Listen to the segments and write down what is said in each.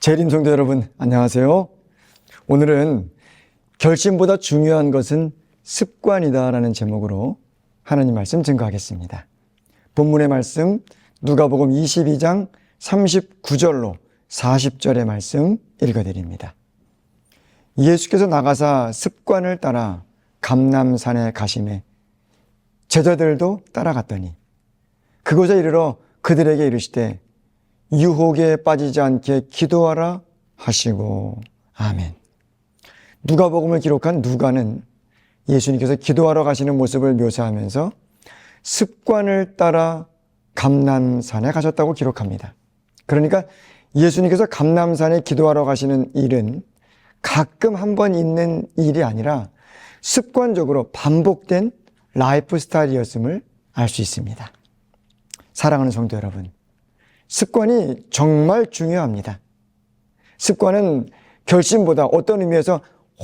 재림 성도 여러분, 안녕하세요. 오늘은 결심보다 중요한 것은 습관이다라는 제목으로 하나님 말씀 증거하겠습니다. 본문의 말씀 누가복음 22장 39절로 40절의 말씀 읽어드립니다. 예수께서 나가사 습관을 따라 감람산에 가시매 제자들도 따라갔더니 그곳에 이르러 그들에게 이르시되 유혹에 빠지지 않게 기도하라 하시고. 아멘. 누가복음을 기록한 누가는 예수님께서 기도하러 가시는 모습을 묘사하면서 습관을 따라 감람산에 가셨다고 기록합니다. 그러니까 예수님께서 감람산에 기도하러 가시는 일은 가끔 한 번 있는 일이 아니라 습관적으로 반복된 라이프 스타일이었음을 알 수 있습니다. 사랑하는 성도 여러분, 습관이 정말 중요합니다. 습관은 결심보다 어떤 의미에서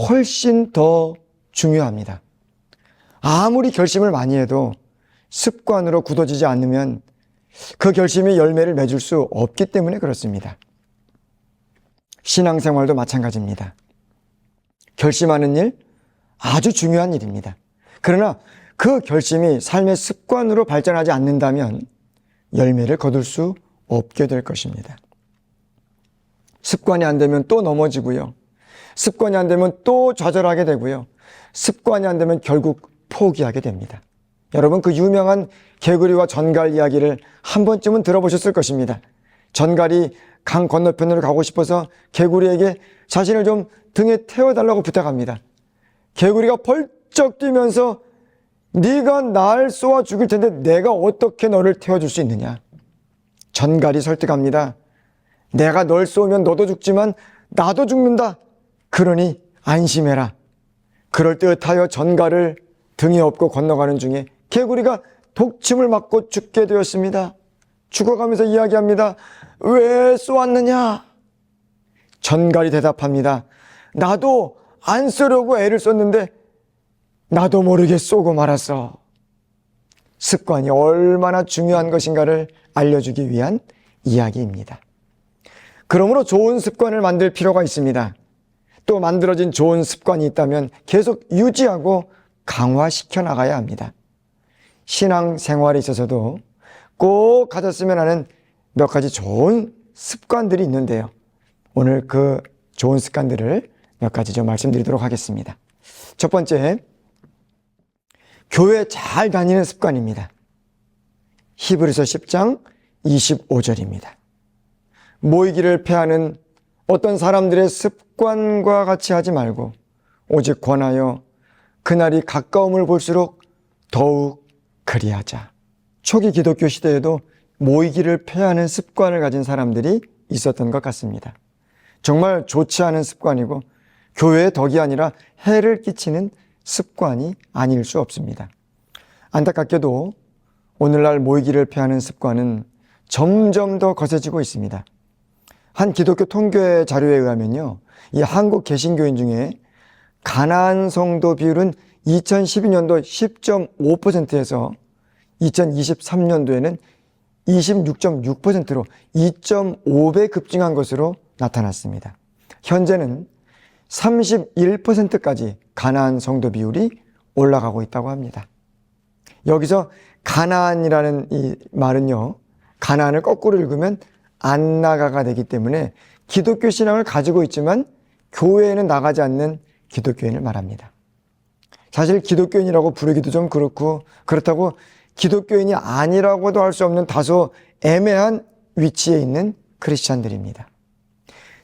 훨씬 더 중요합니다. 아무리 결심을 많이 해도 습관으로 굳어지지 않으면 그 결심이 열매를 맺을 수 없기 때문에 그렇습니다. 신앙생활도 마찬가지입니다. 결심하는 일, 아주 중요한 일입니다. 그러나 그 결심이 삶의 습관으로 발전하지 않는다면 열매를 거둘 수 없게 될 것입니다. 습관이 안 되면 또 넘어지고요. 습관이 안 되면 또 좌절하게 되고요. 습관이 안 되면 결국 포기하게 됩니다. 여러분, 그 유명한 개구리와 전갈 이야기를 한 번쯤은 들어보셨을 것입니다. 전갈이 강 건너편으로 가고 싶어서 개구리에게 자신을 좀 등에 태워달라고 부탁합니다. 개구리가 벌쩍 뛰면서 네가 날 쏘아 죽일 텐데 내가 어떻게 너를 태워줄 수 있느냐. 전갈이 설득합니다. 내가 널 쏘면 너도 죽지만 나도 죽는다. 그러니 안심해라. 그럴듯하여 전갈을 등에 업고 건너가는 중에 개구리가 독침을 맞고 죽게 되었습니다. 죽어가면서 이야기합니다. 왜 쏘았느냐? 전갈이 대답합니다. 나도 안 쏘려고 애를 썼는데 나도 모르게 쏘고 말았어. 습관이 얼마나 중요한 것인가를 알려주기 위한 이야기입니다. 그러므로 좋은 습관을 만들 필요가 있습니다. 또 만들어진 좋은 습관이 있다면 계속 유지하고 강화시켜 나가야 합니다. 신앙생활에 있어서도 꼭 가졌으면 하는 몇 가지 좋은 습관들이 있는데요. 오늘 그 좋은 습관들을 몇 가지 좀 말씀드리도록 하겠습니다. 첫 번째, 교회 잘 다니는 습관입니다. 히브리서 10장 25절입니다. 모이기를 패하는 어떤 사람들의 습관과 같이 하지 말고 오직 권하여 그날이 가까움을 볼수록 더욱 그리하자. 초기 기독교 시대에도 모이기를 패하는 습관을 가진 사람들이 있었던 것 같습니다. 정말 좋지 않은 습관이고 교회의 덕이 아니라 해를 끼치는 습관이 아닐 수 없습니다. 안타깝게도 오늘날 모이기를 패하는 습관은 점점 더 거세지고 있습니다. 한 기독교 통계 자료에 의하면요, 이 한국 개신교인 중에 가나안 성도 비율은 2012년도 10.5%에서 2023년도에는 26.6%로 2.5배 급증한 것으로 나타났습니다. 현재는 31%까지 가나안 성도 비율이 올라가고 있다고 합니다. 여기서 가나안이라는 이 말은요, 가나안을 거꾸로 읽으면 안 나가가 되기 때문에 기독교 신앙을 가지고 있지만 교회에는 나가지 않는 기독교인을 말합니다. 사실 기독교인이라고 부르기도 좀 그렇고, 그렇다고 기독교인이 아니라고도 할 수 없는 다소 애매한 위치에 있는 크리스찬들입니다.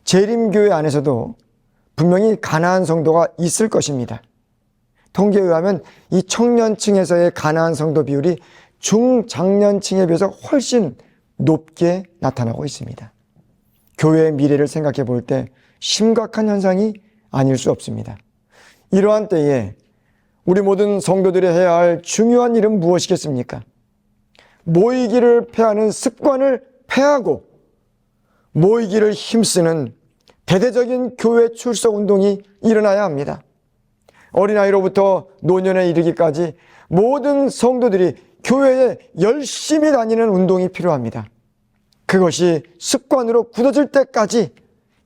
재림교회 안에서도 분명히 가나안 성도가 있을 것입니다. 통계에 의하면 이 청년층에서의 가나안 성도 비율이 중장년층에 비해서 훨씬 높게 나타나고 있습니다. 교회의 미래를 생각해 볼 때 심각한 현상이 아닐 수 없습니다. 이러한 때에 우리 모든 성도들이 해야 할 중요한 일은 무엇이겠습니까? 모이기를 패하는 습관을 패하고 모이기를 힘쓰는 대대적인 교회 출석 운동이 일어나야 합니다. 어린아이로부터 노년에 이르기까지 모든 성도들이 교회에 열심히 다니는 운동이 필요합니다. 그것이 습관으로 굳어질 때까지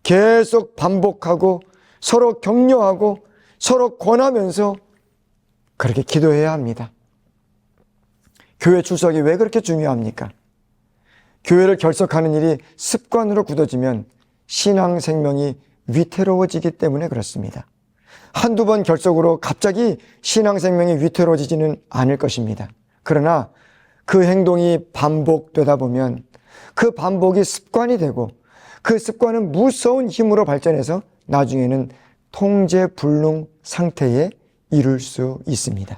계속 반복하고 서로 격려하고 서로 권하면서 그렇게 기도해야 합니다. 교회 출석이 왜 그렇게 중요합니까? 교회를 결석하는 일이 습관으로 굳어지면 신앙 생명이 위태로워지기 때문에 그렇습니다. 한두 번 결석으로 갑자기 신앙 생명이 위태로워지지는 않을 것입니다. 그러나 그 행동이 반복되다 보면 그 반복이 습관이 되고 그 습관은 무서운 힘으로 발전해서 나중에는 통제불능 상태에 이룰 수 있습니다.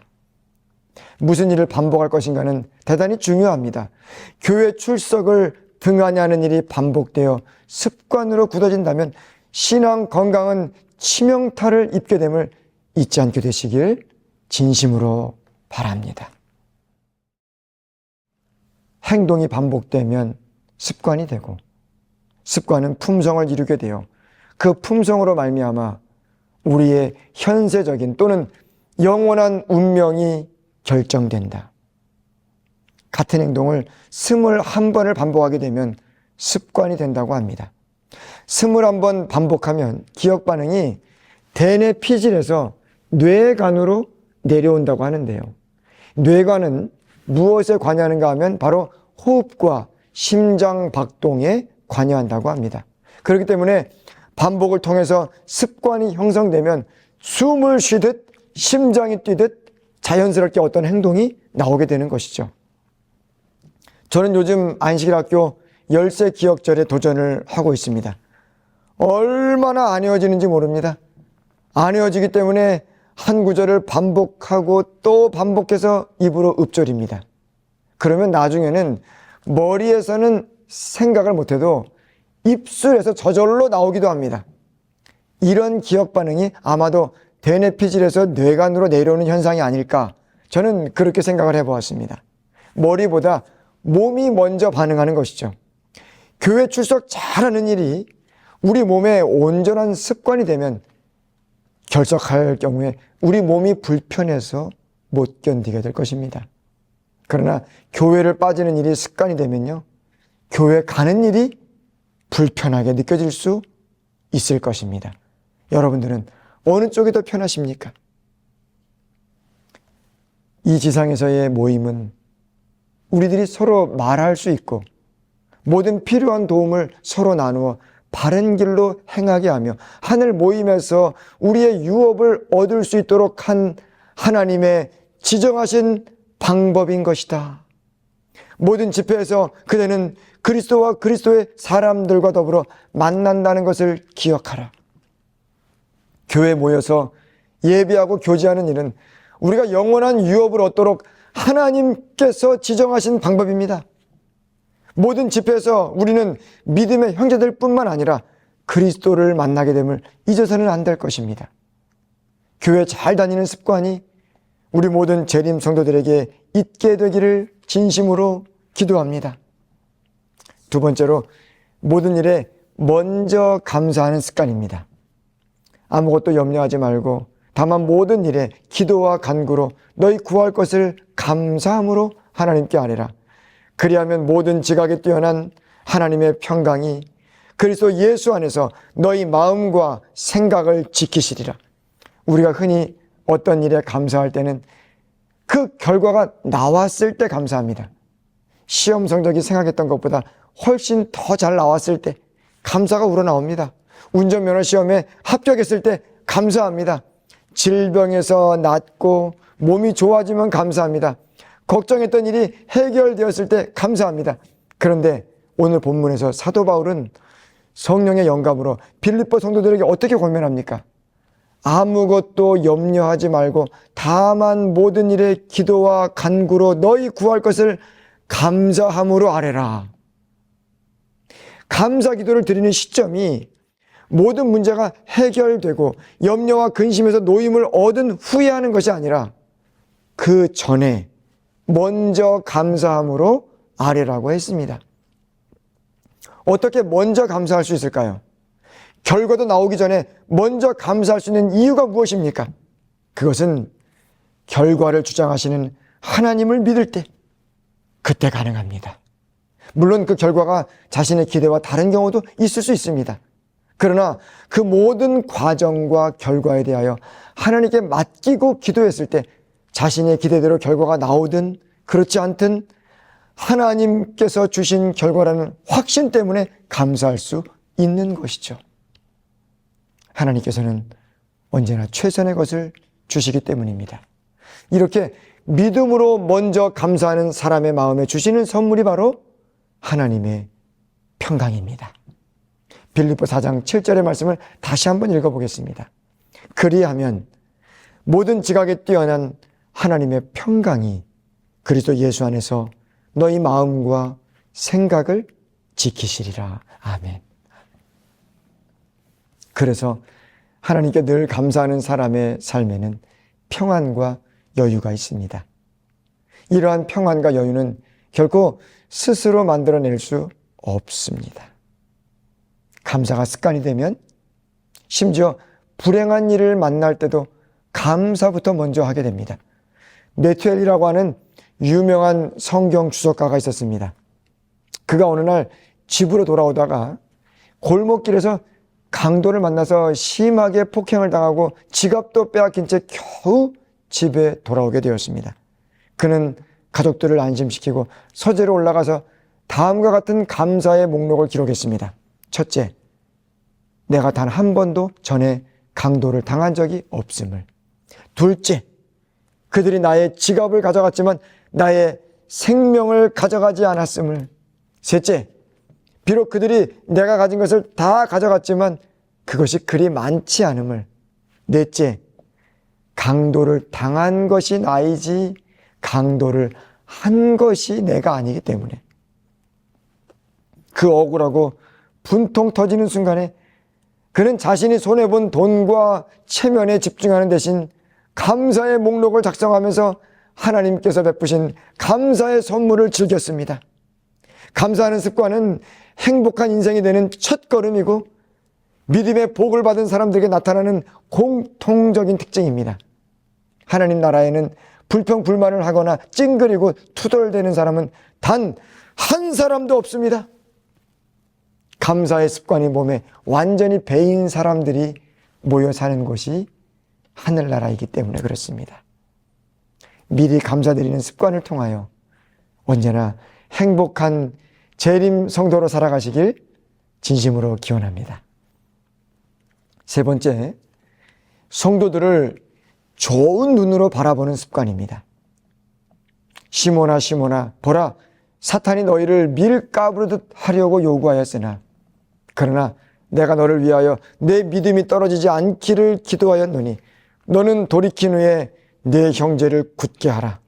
무슨 일을 반복할 것인가는 대단히 중요합니다. 교회 출석을 등한히 하는 일이 반복되어 습관으로 굳어진다면 신앙 건강은 치명타를 입게 됨을 잊지 않게 되시길 진심으로 바랍니다. 행동이 반복되면 습관이 되고 습관은 품성을 이루게 되어 그 품성으로 말미암아 우리의 현세적인 또는 영원한 운명이 결정된다. 같은 행동을 21번을 반복하게 되면 습관이 된다고 합니다. 21번 반복하면 기억 반응이 대뇌 피질에서 뇌관으로 내려온다고 하는데요. 뇌관은 무엇에 관여하는가 하면 바로 호흡과 심장 박동에 관여한다고 합니다. 그렇기 때문에 반복을 통해서 습관이 형성되면 숨을 쉬듯 심장이 뛰듯 자연스럽게 어떤 행동이 나오게 되는 것이죠. 저는 요즘 안식일학교 열세 기억절에 도전을 하고 있습니다. 얼마나 안 외워지는지 모릅니다. 안 외워지기 때문에 한 구절을 반복하고 또 반복해서 입으로 읊조립니다. 그러면 나중에는 머리에서는 생각을 못해도 입술에서 저절로 나오기도 합니다. 이런 기억 반응이 아마도 대뇌피질에서 뇌관으로 내려오는 현상이 아닐까, 저는 그렇게 생각을 해보았습니다. 머리보다 몸이 먼저 반응하는 것이죠. 교회 출석 잘하는 일이 우리 몸의 온전한 습관이 되면 결석할 경우에 우리 몸이 불편해서 못 견디게 될 것입니다. 그러나 교회를 빠지는 일이 습관이 되면요, 교회 가는 일이 불편하게 느껴질 수 있을 것입니다. 여러분들은 어느 쪽이 더 편하십니까? 이 지상에서의 모임은 우리들이 서로 말할 수 있고 모든 필요한 도움을 서로 나누어 바른 길로 행하게 하며 하늘 모임에서 우리의 유업을 얻을 수 있도록 한 하나님의 지정하신 방법인 것이다. 모든 집회에서 그대는 그리스도와 그리스도의 사람들과 더불어 만난다는 것을 기억하라. 교회에 모여서 예배하고 교제하는 일은 우리가 영원한 유업을 얻도록 하나님께서 지정하신 방법입니다. 모든 집회에서 우리는 믿음의 형제들 뿐만 아니라 그리스도를 만나게 됨을 잊어서는 안 될 것입니다. 교회 잘 다니는 습관이 우리 모든 재림 성도들에게 있게 되기를 진심으로 기도합니다. 두 번째로, 모든 일에 먼저 감사하는 습관입니다. 아무것도 염려하지 말고 다만 모든 일에 기도와 간구로 너희 구할 것을 감사함으로 하나님께 아뢰라. 그리하면 모든 지각에 뛰어난 하나님의 평강이 그리스도 예수 안에서 너희 마음과 생각을 지키시리라. 우리가 흔히 어떤 일에 감사할 때는 그 결과가 나왔을 때 감사합니다. 시험 성적이 생각했던 것보다 훨씬 더 잘 나왔을 때 감사가 우러나옵니다. 운전면허 시험에 합격했을 때 감사합니다. 질병에서 낫고 몸이 좋아지면 감사합니다. 걱정했던 일이 해결되었을 때 감사합니다. 그런데 오늘 본문에서 사도 바울은 성령의 영감으로 빌립보 성도들에게 어떻게 권면합니까? 아무것도 염려하지 말고 다만 모든 일에 기도와 간구로 너희 구할 것을 감사함으로 아뢰라. 감사 기도를 드리는 시점이 모든 문제가 해결되고 염려와 근심에서 노임을 얻은 후에 하는 것이 아니라 그 전에 먼저 감사함으로 아뢰라고 했습니다. 어떻게 먼저 감사할 수 있을까요? 결과도 나오기 전에 먼저 감사할 수 있는 이유가 무엇입니까? 그것은 결과를 주장하시는 하나님을 믿을 때, 그때 가능합니다. 물론 그 결과가 자신의 기대와 다른 경우도 있을 수 있습니다. 그러나 그 모든 과정과 결과에 대하여 하나님께 맡기고 기도했을 때 자신의 기대대로 결과가 나오든 그렇지 않든 하나님께서 주신 결과라는 확신 때문에 감사할 수 있는 것이죠. 하나님께서는 언제나 최선의 것을 주시기 때문입니다. 이렇게 믿음으로 먼저 감사하는 사람의 마음에 주시는 선물이 바로 하나님의 평강입니다. 빌립보 4장 7절의 말씀을 다시 한번 읽어보겠습니다. 그리하면 모든 지각에 뛰어난 하나님의 평강이 그리스도 예수 안에서 너희 마음과 생각을 지키시리라. 아멘. 그래서 하나님께 늘 감사하는 사람의 삶에는 평안과 여유가 있습니다. 이러한 평안과 여유는 결코 스스로 만들어낼 수 없습니다. 감사가 습관이 되면 심지어 불행한 일을 만날 때도 감사부터 먼저 하게 됩니다. 네투엘이라고 하는 유명한 성경 주석가가 있었습니다. 그가 어느 날 집으로 돌아오다가 골목길에서 강도를 만나서 심하게 폭행을 당하고 지갑도 빼앗긴 채 겨우 집에 돌아오게 되었습니다. 그는 가족들을 안심시키고 서재로 올라가서 다음과 같은 감사의 목록을 기록했습니다. 첫째, 내가 단 한 번도 전에 강도를 당한 적이 없음을. 둘째, 그들이 나의 지갑을 가져갔지만 나의 생명을 가져가지 않았음을. 셋째, 비록 그들이 내가 가진 것을 다 가져갔지만 그것이 그리 많지 않음을. 넷째, 강도를 당한 것이 나이지 강도를 한 것이 내가 아니기 때문에. 그 억울하고 분통 터지는 순간에 그는 자신이 손해본 돈과 체면에 집중하는 대신 감사의 목록을 작성하면서 하나님께서 베푸신 감사의 선물을 즐겼습니다. 감사하는 습관은 행복한 인생이 되는 첫걸음이고 믿음의 복을 받은 사람들에게 나타나는 공통적인 특징입니다. 하나님 나라에는 불평불만을 하거나 찡그리고 투덜대는 사람은 단 한 사람도 없습니다. 감사의 습관이 몸에 완전히 배인 사람들이 모여 사는 곳이 하늘나라이기 때문에 그렇습니다. 미리 감사드리는 습관을 통하여 언제나 행복한 재림 성도로 살아가시길 진심으로 기원합니다. 세 번째, 성도들을 좋은 눈으로 바라보는 습관입니다. 시몬아 시몬아 보라, 사탄이 너희를 밀가부르듯 하려고 요구하였으나 그러나 내가 너를 위하여 내 믿음이 떨어지지 않기를 기도하였노니 너는 돌이킨 후에 내 형제를 굳게 하라.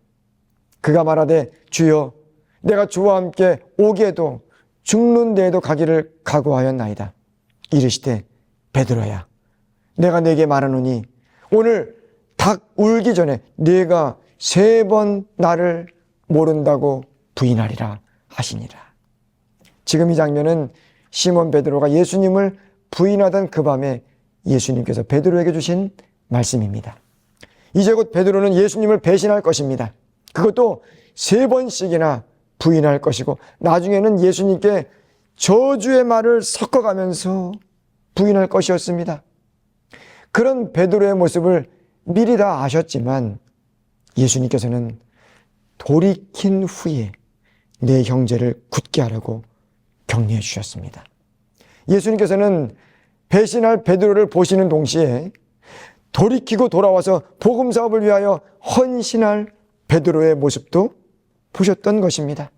그가 말하되 주여 내가 주와 함께 오게도 죽는 데에도 가기를 각오하였나이다. 이르시되 베드로야 내가 네게 말하노니 오늘 닭 울기 전에 네가 3번 나를 모른다고 부인하리라 하시니라. 지금 이 장면은 시몬 베드로가 예수님을 부인하던 그 밤에 예수님께서 베드로에게 주신 말씀입니다. 이제 곧 베드로는 예수님을 배신할 것입니다. 그것도 3번씩이나 부인할 것이고 나중에는 예수님께 저주의 말을 섞어가면서 부인할 것이었습니다. 그런 베드로의 모습을 미리 다 아셨지만 예수님께서는 돌이킨 후에 내 형제를 굳게 하라고 격려해 주셨습니다. 예수님께서는 배신할 베드로를 보시는 동시에 돌이키고 돌아와서 복음 사업을 위하여 헌신할 베드로의 모습도 보셨던 것입니다.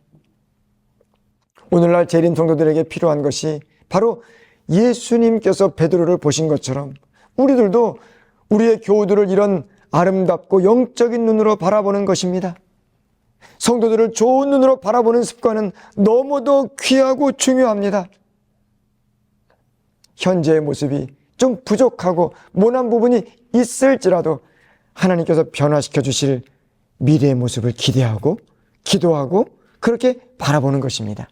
오늘날 재림 성도들에게 필요한 것이 바로 예수님께서 베드로를 보신 것처럼 우리들도 우리의 교우들을 이런 아름답고 영적인 눈으로 바라보는 것입니다. 성도들을 좋은 눈으로 바라보는 습관은 너무도 귀하고 중요합니다. 현재의 모습이 좀 부족하고 모난 부분이 있을지라도 하나님께서 변화시켜 주실 미래의 모습을 기대하고 기도하고 그렇게 바라보는 것입니다.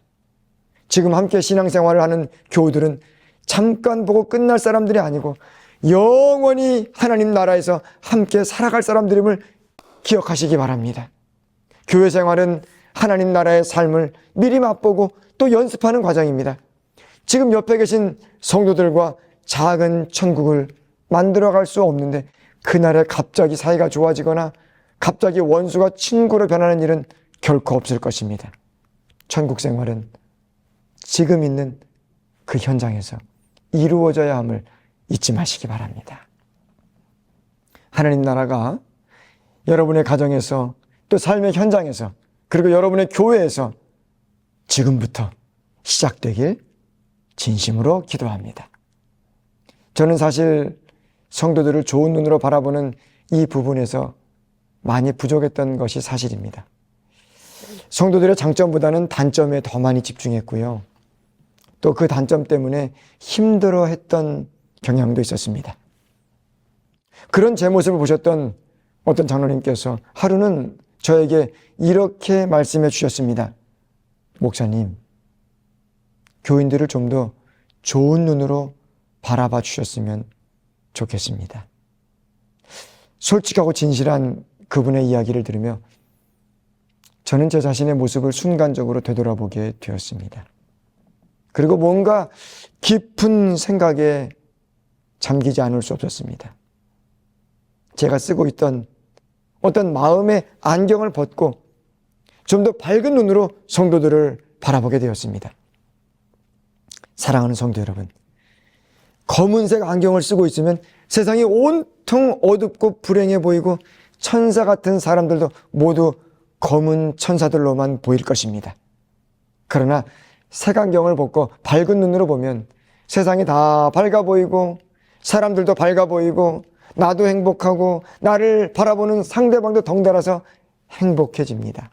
지금 함께 신앙생활을 하는 교우들은 잠깐 보고 끝날 사람들이 아니고 영원히 하나님 나라에서 함께 살아갈 사람들임을 기억하시기 바랍니다. 교회 생활은 하나님 나라의 삶을 미리 맛보고 또 연습하는 과정입니다. 지금 옆에 계신 성도들과 작은 천국을 만들어갈 수 없는데, 그날에 갑자기 사이가 좋아지거나 갑자기 원수가 친구로 변하는 일은 결코 없을 것입니다. 천국 생활은 지금 있는 그 현장에서 이루어져야 함을 잊지 마시기 바랍니다. 하나님 나라가 여러분의 가정에서, 또 삶의 현장에서, 그리고 여러분의 교회에서 지금부터 시작되길 진심으로 기도합니다. 저는 사실 성도들을 좋은 눈으로 바라보는 이 부분에서 많이 부족했던 것이 사실입니다. 성도들의 장점보다는 단점에 더 많이 집중했고요. 또 그 단점 때문에 힘들어했던 경향도 있었습니다. 그런 제 모습을 보셨던 어떤 장로님께서 하루는 저에게 이렇게 말씀해 주셨습니다. 목사님, 교인들을 좀 더 좋은 눈으로 바라봐 주셨으면 좋겠습니다. 솔직하고 진실한 그분의 이야기를 들으며 저는 제 자신의 모습을 순간적으로 되돌아보게 되었습니다. 그리고 뭔가 깊은 생각에 잠기지 않을 수 없었습니다. 제가 쓰고 있던 어떤 마음의 안경을 벗고 좀 더 밝은 눈으로 성도들을 바라보게 되었습니다. 사랑하는 성도 여러분, 검은색 안경을 쓰고 있으면 세상이 온통 어둡고 불행해 보이고 천사 같은 사람들도 모두 검은 천사들로만 보일 것입니다. 그러나 색안경을 벗고 밝은 눈으로 보면 세상이 다 밝아 보이고 사람들도 밝아 보이고 나도 행복하고 나를 바라보는 상대방도 덩달아서 행복해집니다.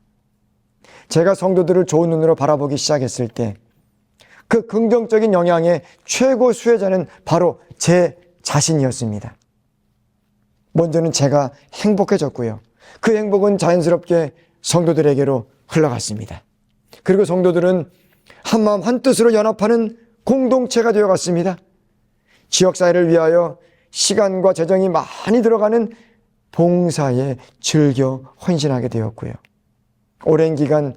제가 성도들을 좋은 눈으로 바라보기 시작했을 때 그 긍정적인 영향의 최고 수혜자는 바로 제 자신이었습니다. 먼저는 제가 행복해졌고요. 그 행복은 자연스럽게 성도들에게로 흘러갔습니다. 그리고 성도들은 한마음 한뜻으로 연합하는 공동체가 되어갔습니다. 지역사회를 위하여 시간과 재정이 많이 들어가는 봉사에 즐겨 헌신하게 되었고요. 오랜 기간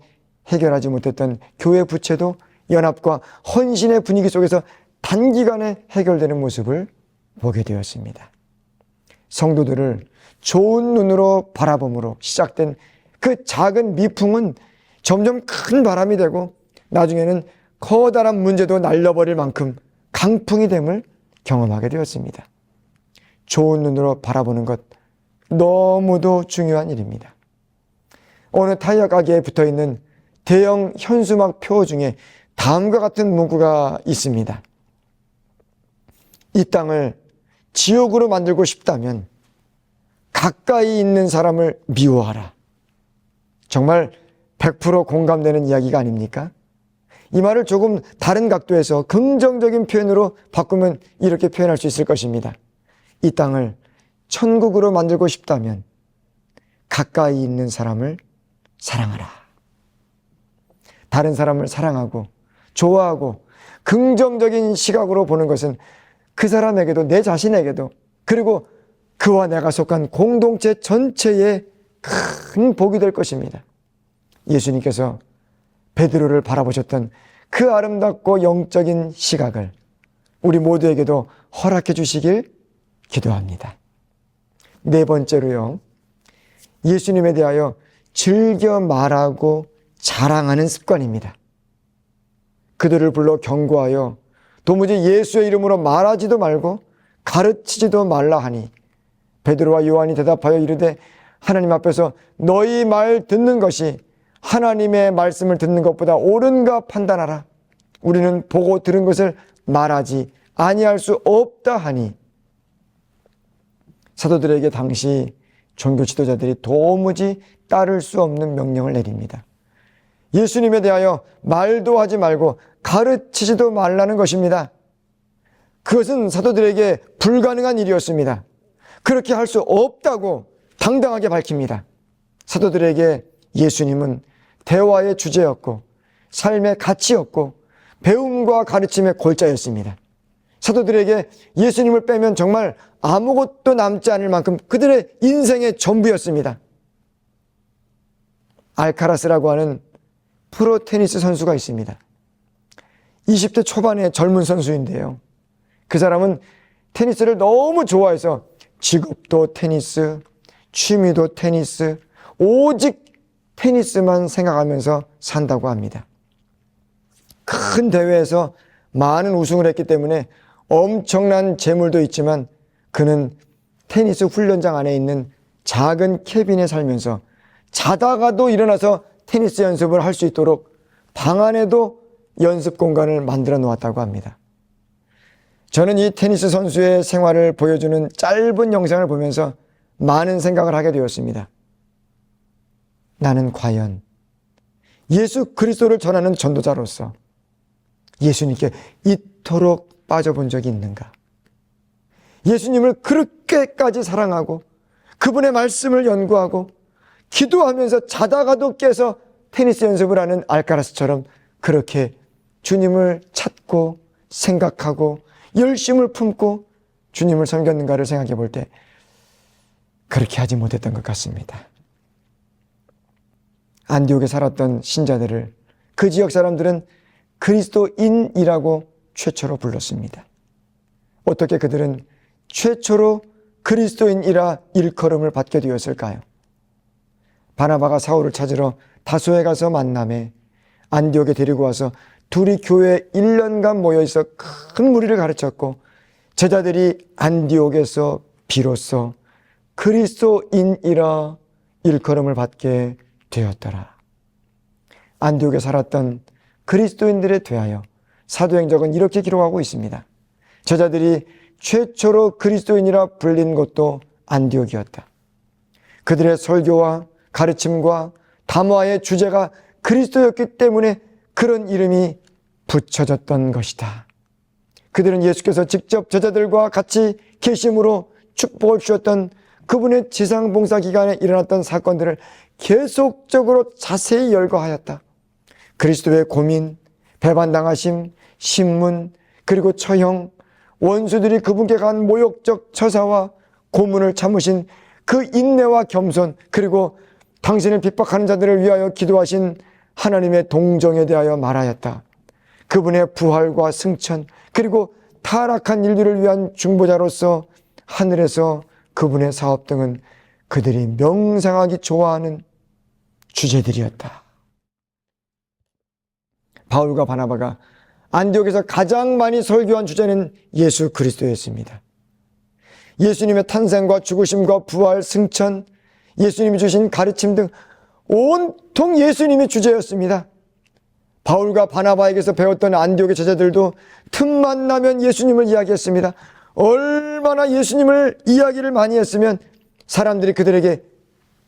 해결하지 못했던 교회 부채도 연합과 헌신의 분위기 속에서 단기간에 해결되는 모습을 보게 되었습니다. 성도들을 좋은 눈으로 바라봄으로 시작된 그 작은 미풍은 점점 큰 바람이 되고 나중에는 커다란 문제도 날려버릴 만큼 강풍이 됨을 경험하게 되었습니다. 좋은 눈으로 바라보는 것 너무도 중요한 일입니다. 어느 타이어 가게에 붙어있는 대형 현수막 표 중에 다음과 같은 문구가 있습니다. 이 땅을 지옥으로 만들고 싶다면 가까이 있는 사람을 미워하라. 정말 100% 공감되는 이야기가 아닙니까? 이 말을 조금 다른 각도에서 긍정적인 표현으로 바꾸면 이렇게 표현할 수 있을 것입니다. 이 땅을 천국으로 만들고 싶다면 가까이 있는 사람을 사랑하라. 다른 사람을 사랑하고 좋아하고 긍정적인 시각으로 보는 것은 그 사람에게도 내 자신에게도 그리고 그와 내가 속한 공동체 전체에 큰 복이 될 것입니다. 예수님께서 베드로를 바라보셨던 그 아름답고 영적인 시각을 우리 모두에게도 허락해 주시길 기도합니다. 네 번째로요, 예수님에 대하여 즐겨 말하고 자랑하는 습관입니다. 그들을 불러 경고하여 도무지 예수의 이름으로 말하지도 말고 가르치지도 말라 하니 베드로와 요한이 대답하여 이르되 하나님 앞에서 너희 말 듣는 것이 하나님의 말씀을 듣는 것보다 옳은가 판단하라. 우리는 보고 들은 것을 말하지 아니할 수 없다 하니, 사도들에게 당시 종교 지도자들이 도무지 따를 수 없는 명령을 내립니다. 예수님에 대하여 말도 하지 말고 가르치지도 말라는 것입니다. 그것은 사도들에게 불가능한 일이었습니다. 그렇게 할 수 없다고 당당하게 밝힙니다. 사도들에게 예수님은 대화의 주제였고 삶의 가치였고 배움과 가르침의 골자였습니다. 사도들에게 예수님을 빼면 정말 아무것도 남지 않을 만큼 그들의 인생의 전부였습니다. 알카라스라고 하는 프로 테니스 선수가 있습니다. 20대 초반의 젊은 선수인데요, 그 사람은 테니스를 너무 좋아해서 직업도 테니스, 취미도 테니스, 오직 테니스만 생각하면서 산다고 합니다. 큰 대회에서 많은 우승을 했기 때문에 엄청난 재물도 있지만 그는 테니스 훈련장 안에 있는 작은 캐빈에 살면서 자다가도 일어나서 테니스 연습을 할 수 있도록 방 안에도 연습 공간을 만들어 놓았다고 합니다. 저는 이 테니스 선수의 생활을 보여주는 짧은 영상을 보면서 많은 생각을 하게 되었습니다. 나는 과연 예수 그리스도를 전하는 전도자로서 예수님께 이토록 빠져본 적이 있는가? 예수님을 그렇게까지 사랑하고 그분의 말씀을 연구하고 기도하면서 자다가도 깨서 테니스 연습을 하는 알카라스처럼 그렇게 주님을 찾고 생각하고 열심을 품고 주님을 섬겼는가를 생각해 볼 때 그렇게 하지 못했던 것 같습니다. 안디옥에 살았던 신자들을 그 지역 사람들은 그리스도인이라고 최초로 불렀습니다. 어떻게 그들은 최초로 그리스도인이라 일컬음을 받게 되었을까요? 바나바가 사울을 찾으러 다소에 가서 만남에 안디옥에 데리고 와서 둘이 교회에 1년간 모여있어 큰 무리를 가르쳤고 제자들이 안디옥에서 비로소 그리스도인이라 일컬음을 받게 되었더라. 안디옥에 살았던 그리스도인들에 대하여 사도행전은 이렇게 기록하고 있습니다. 제자들이 최초로 그리스도인이라 불린 곳도 안디옥이었다. 그들의 설교와 가르침과 담화의 주제가 그리스도였기 때문에 그런 이름이 붙여졌던 것이다. 그들은 예수께서 직접 제자들과 같이 계심으로 축복을 주셨던 그분의 지상봉사 기간에 일어났던 사건들을 계속적으로 자세히 열거하였다. 그리스도의 고민, 배반당하심, 신문, 그리고 처형, 원수들이 그분께 간 모욕적 처사와 고문을 참으신 그 인내와 겸손, 그리고 당신을 핍박하는 자들을 위하여 기도하신 하나님의 동정에 대하여 말하였다. 그분의 부활과 승천, 그리고 타락한 인류를 위한 중보자로서 하늘에서 그분의 사업 등은 그들이 명상하기 좋아하는 주제들이었다. 바울과 바나바가 안디옥에서 가장 많이 설교한 주제는 예수 그리스도였습니다. 예수님의 탄생과 죽으심과 부활, 승천, 예수님이 주신 가르침 등 온통 예수님의 주제였습니다. 바울과 바나바에게서 배웠던 안디옥의 제자들도 틈만 나면 예수님을 이야기했습니다. 얼마나 예수님을 이야기를 많이 했으면 사람들이 그들에게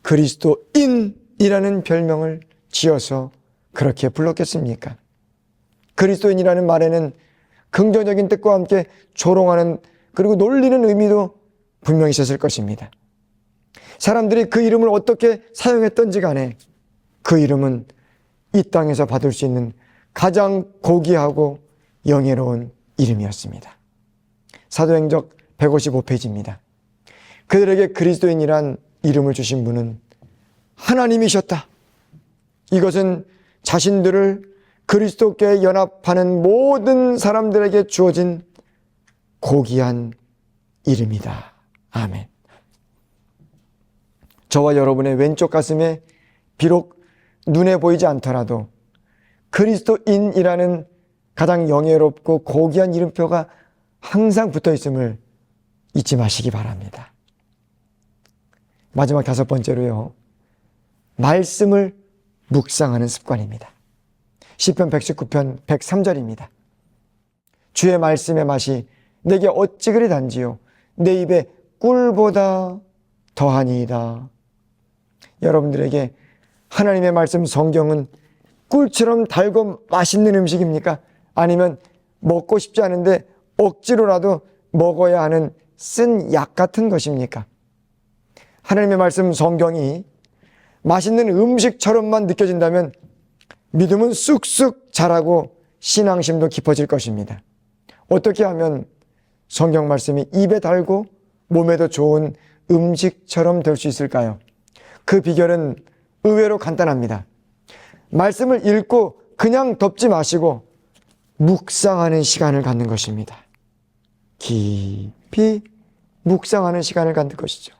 그리스도인이라는 별명을 지어서 그렇게 불렀겠습니까? 그리스도인이라는 말에는 긍정적인 뜻과 함께 조롱하는 그리고 놀리는 의미도 분명히 있었을 것입니다. 사람들이 그 이름을 어떻게 사용했던지 간에 그 이름은 이 땅에서 받을 수 있는 가장 고귀하고 영예로운 이름이었습니다. 사도행전 155페이지입니다. 그들에게 그리스도인이란 이름을 주신 분은 하나님이셨다. 이것은 자신들을 그리스도께 연합하는 모든 사람들에게 주어진 고귀한 이름이다. 아멘. 저와 여러분의 왼쪽 가슴에 비록 눈에 보이지 않더라도 그리스도인이라는 가장 영예롭고 고귀한 이름표가 항상 붙어 있음을 잊지 마시기 바랍니다. 마지막 5번째로요. 말씀을 묵상하는 습관입니다. 시편 119편 103절입니다. 주의 말씀의 맛이 내게 어찌 그리 단지요 내 입에 꿀보다 더하니이다. 여러분들에게 하나님의 말씀 성경은 꿀처럼 달고 맛있는 음식입니까? 아니면 먹고 싶지 않은데 억지로라도 먹어야 하는 쓴 약 같은 것입니까? 하나님의 말씀 성경이 맛있는 음식처럼만 느껴진다면 믿음은 쑥쑥 자라고 신앙심도 깊어질 것입니다. 어떻게 하면 성경 말씀이 입에 달고 몸에도 좋은 음식처럼 될 수 있을까요? 그 비결은 의외로 간단합니다. 말씀을 읽고 그냥 덮지 마시고 묵상하는 시간을 갖는 것입니다. 깊이 묵상하는 시간을 갖는 것이죠.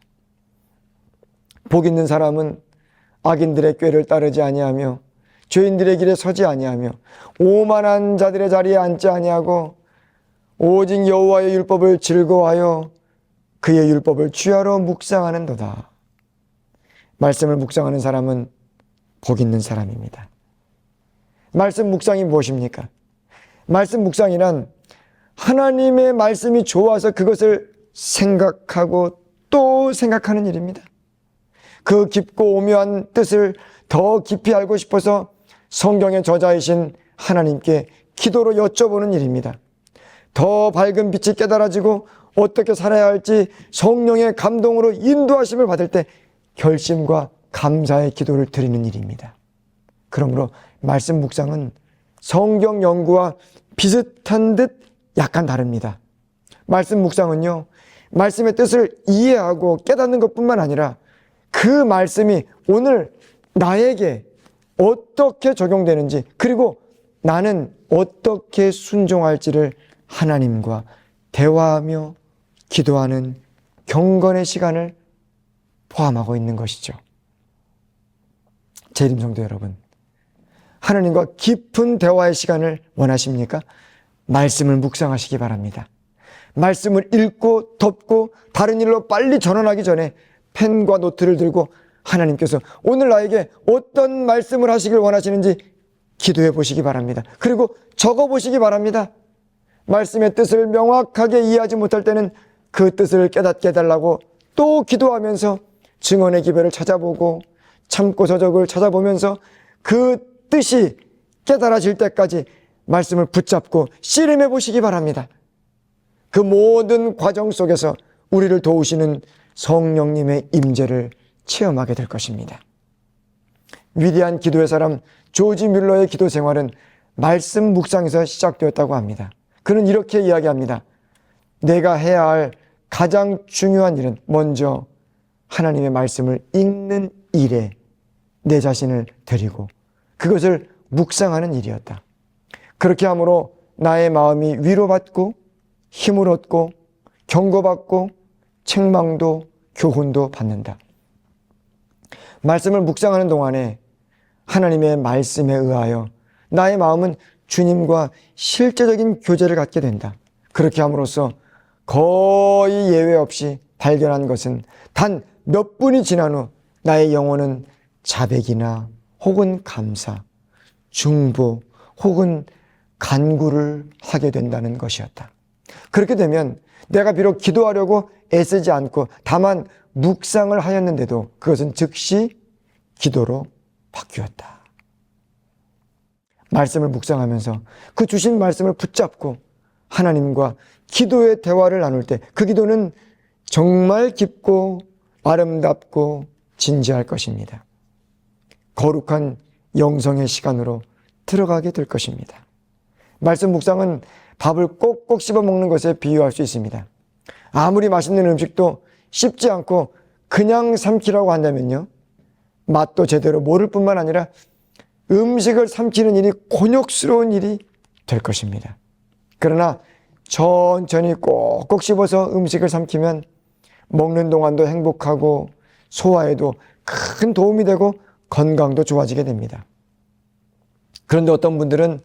복 있는 사람은 악인들의 꾀를 따르지 아니하며 죄인들의 길에 서지 아니하며 오만한 자들의 자리에 앉지 아니하고 오직 여호와의 율법을 즐거워하여 그의 율법을 주야로 묵상하는도다. 말씀을 묵상하는 사람은 복 있는 사람입니다. 말씀 묵상이 무엇입니까? 말씀 묵상이란 하나님의 말씀이 좋아서 그것을 생각하고 또 생각하는 일입니다. 그 깊고 오묘한 뜻을 더 깊이 알고 싶어서 성경의 저자이신 하나님께 기도로 여쭤보는 일입니다. 더 밝은 빛이 깨달아지고 어떻게 살아야 할지 성령의 감동으로 인도하심을 받을 때 결심과 감사의 기도를 드리는 일입니다. 그러므로 말씀 묵상은 성경 연구와 비슷한 듯 약간 다릅니다. 말씀 묵상은요, 말씀의 뜻을 이해하고 깨닫는 것뿐만 아니라 그 말씀이 오늘 나에게 어떻게 적용되는지, 그리고 나는 어떻게 순종할지를 하나님과 대화하며 기도하는 경건의 시간을 포함하고 있는 것이죠. 재림 성도 여러분, 하나님과 깊은 대화의 시간을 원하십니까? 말씀을 묵상하시기 바랍니다. 말씀을 읽고 덮고 다른 일로 빨리 전환하기 전에 펜과 노트를 들고 하나님께서 오늘 나에게 어떤 말씀을 하시길 원하시는지 기도해 보시기 바랍니다. 그리고 적어 보시기 바랍니다. 말씀의 뜻을 명확하게 이해하지 못할 때는 그 뜻을 깨닫게 해달라고 또 기도하면서 증언의 기별을 찾아보고 참고 서적을 찾아보면서 그 뜻이 깨달아질 때까지 말씀을 붙잡고 씨름해 보시기 바랍니다. 그 모든 과정 속에서 우리를 도우시는 성령님의 임재를 체험하게 될 것입니다. 위대한 기도의 사람 조지 뮬러의 기도 생활은 말씀 묵상에서 시작되었다고 합니다. 그는 이렇게 이야기합니다. 내가 해야 할 가장 중요한 일은 먼저 하나님의 말씀을 읽는 일에 내 자신을 드리고 그것을 묵상하는 일이었다. 그렇게 함으로 나의 마음이 위로받고 힘을 얻고 경고받고 책망도 교훈도 받는다. 말씀을 묵상하는 동안에 하나님의 말씀에 의하여 나의 마음은 주님과 실제적인 교제를 갖게 된다. 그렇게 함으로써 거의 예외 없이 발견한 것은 단 몇 분이 지난 후 나의 영혼은 자백이나 혹은 감사, 중보 혹은 간구를 하게 된다는 것이었다. 그렇게 되면 내가 비록 기도하려고 애쓰지 않고 다만 묵상을 하였는데도 그것은 즉시 기도로 바뀌었다. 말씀을 묵상하면서 그 주신 말씀을 붙잡고 하나님과 기도의 대화를 나눌 때 그 기도는 정말 깊고 아름답고 진지할 것입니다. 거룩한 영성의 시간으로 들어가게 될 것입니다. 말씀 묵상은 밥을 꼭꼭 씹어 먹는 것에 비유할 수 있습니다. 아무리 맛있는 음식도 씹지 않고 그냥 삼키라고 한다면요, 맛도 제대로 모를 뿐만 아니라 음식을 삼키는 일이 곤욕스러운 일이 될 것입니다. 그러나 천천히 꼭꼭 씹어서 음식을 삼키면 먹는 동안도 행복하고 소화에도 큰 도움이 되고 건강도 좋아지게 됩니다. 그런데 어떤 분들은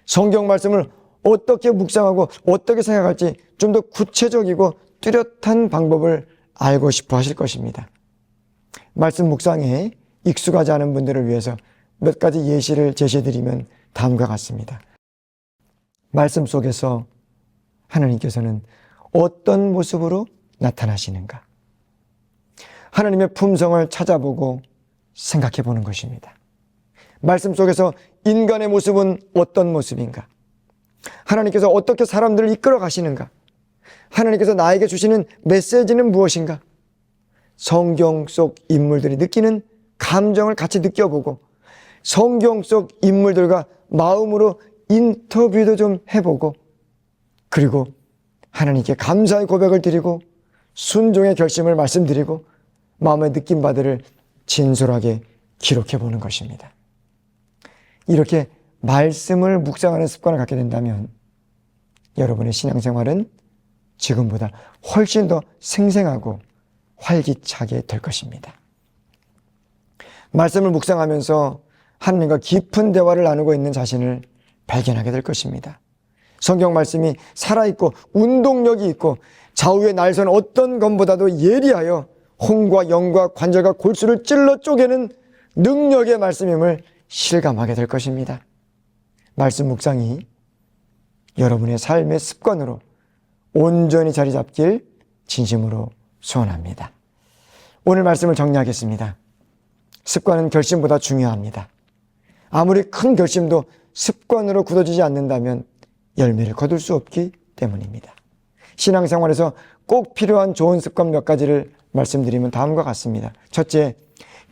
성경 말씀을 어떻게 묵상하고 어떻게 생각할지 좀 더 구체적이고 뚜렷한 방법을 알고 싶어 하실 것입니다. 말씀 묵상에 익숙하지 않은 분들을 위해서 몇 가지 예시를 제시해드리면 다음과 같습니다. 말씀 속에서 하나님께서는 어떤 모습으로 나타나시는가? 하나님의 품성을 찾아보고 생각해 보는 것입니다. 말씀 속에서 인간의 모습은 어떤 모습인가? 하나님께서 어떻게 사람들을 이끌어 가시는가? 하나님께서 나에게 주시는 메시지는 무엇인가? 성경 속 인물들이 느끼는 감정을 같이 느껴보고 성경 속 인물들과 마음으로 인터뷰도 좀 해보고 그리고 하나님께 감사의 고백을 드리고 순종의 결심을 말씀드리고 마음의 느낌바들을 진솔하게 기록해 보는 것입니다. 이렇게 말씀을 묵상하는 습관을 갖게 된다면 여러분의 신앙생활은 지금보다 훨씬 더 생생하고 활기차게 될 것입니다. 말씀을 묵상하면서 하나님과 깊은 대화를 나누고 있는 자신을 발견하게 될 것입니다. 성경 말씀이 살아있고 운동력이 있고 좌우의 날선 어떤 것보다도 예리하여 혼과 영과 관절과 골수를 찔러 쪼개는 능력의 말씀임을 실감하게 될 것입니다. 말씀 묵상이 여러분의 삶의 습관으로 온전히 자리 잡길 진심으로 소원합니다. 오늘 말씀을 정리하겠습니다. 습관은 결심보다 중요합니다. 아무리 큰 결심도 습관으로 굳어지지 않는다면 열매를 거둘 수 없기 때문입니다. 신앙생활에서 꼭 필요한 좋은 습관 몇 가지를 말씀드리면 다음과 같습니다. 첫째,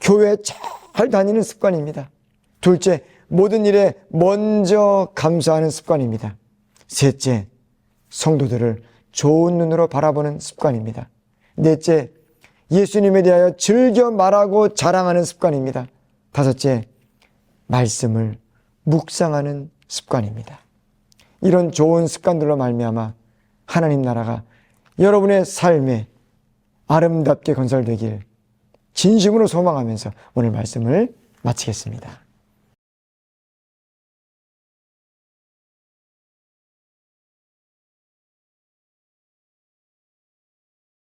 교회 잘 다니는 습관입니다. 둘째, 모든 일에 먼저 감사하는 습관입니다. 셋째, 성도들을 좋은 눈으로 바라보는 습관입니다. 넷째, 예수님에 대하여 즐겨 말하고 자랑하는 습관입니다. 다섯째, 말씀을 묵상하는 습관입니다. 이런 좋은 습관들로 말미암아 하나님 나라가 여러분의 삶에 아름답게 건설되길 진심으로 소망하면서 오늘 말씀을 마치겠습니다.